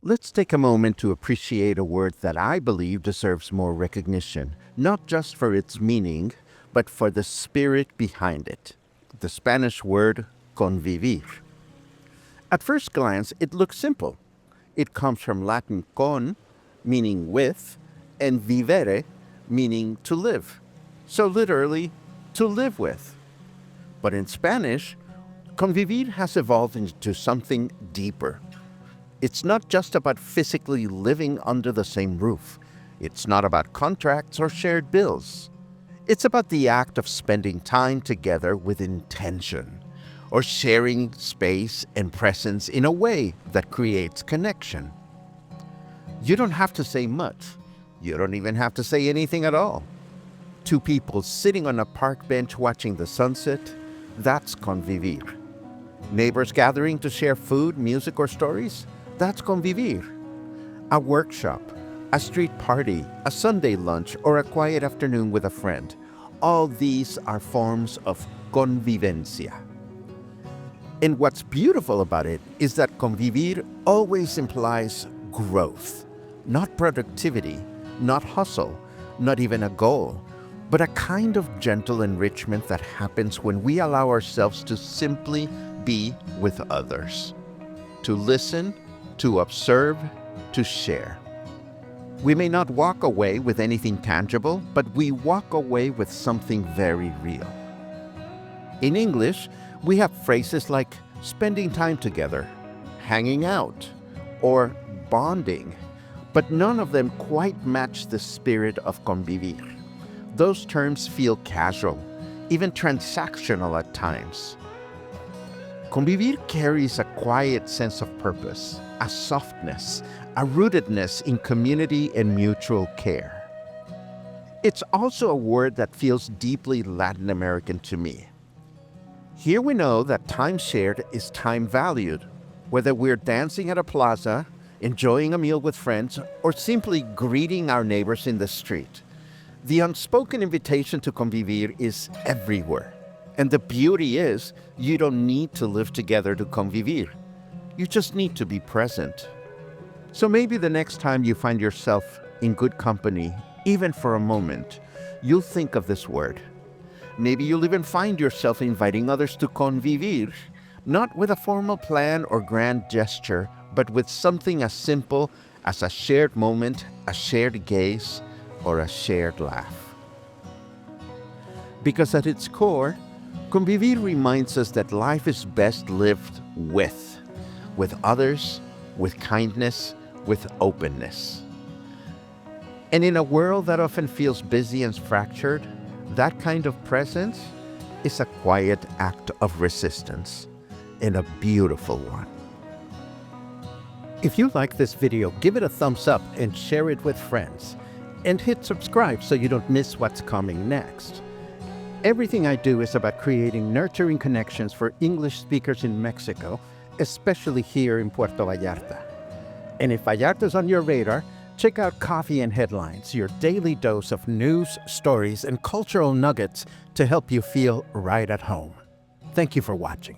Let's take a moment to appreciate a word that I believe deserves more recognition, not just for its meaning, but for the spirit behind it. The Spanish word convivir. At first glance, it looks simple. It comes from Latin con, meaning with, and vivere, meaning to live. So literally, to live with. But in Spanish, convivir has evolved into something deeper. It's not just about physically living under the same roof. It's not about contracts or shared bills. It's about the act of spending time together with intention, or sharing space and presence in a way that creates connection. You don't have to say much. You don't even have to say anything at all. Two people sitting on a park bench watching the sunset, that's convivir. Neighbors gathering to share food, music, or stories, that's convivir. A workshop, a street party, a Sunday lunch, or a quiet afternoon with a friend. All these are forms of convivencia. And what's beautiful about it is that convivir always implies growth, not productivity, not hustle, not even a goal, but a kind of gentle enrichment that happens when we allow ourselves to simply be with others, to listen, to observe, to share. We may not walk away with anything tangible, but we walk away with something very real. In English, we have phrases like spending time together, hanging out, or bonding, but none of them quite match the spirit of convivir. Those terms feel casual, even transactional at times. Convivir carries a quiet sense of purpose, a softness, a rootedness in community and mutual care. It's also a word that feels deeply Latin American to me. Here we know that time shared is time valued, whether we're dancing at a plaza, enjoying a meal with friends, or simply greeting our neighbors in the street. The unspoken invitation to convivir is everywhere. And the beauty is, you don't need to live together to convivir. You just need to be present. So maybe the next time you find yourself in good company, even for a moment, you'll think of this word. Maybe you'll even find yourself inviting others to convivir, not with a formal plan or grand gesture, but with something as simple as a shared moment, a shared gaze, or a shared laugh. Because at its core, convivir reminds us that life is best lived with others, with kindness, with openness. And in a world that often feels busy and fractured, that kind of presence is a quiet act of resistance, and a beautiful one. If you like this video, give it a thumbs up and share it with friends. And hit subscribe so you don't miss what's coming next. Everything I do is about creating nurturing connections for English speakers in Mexico, especially here in Puerto Vallarta. And if Vallarta's on your radar, check out Coffee and Headlines, your daily dose of news, stories, and cultural nuggets to help you feel right at home. Thank you for watching.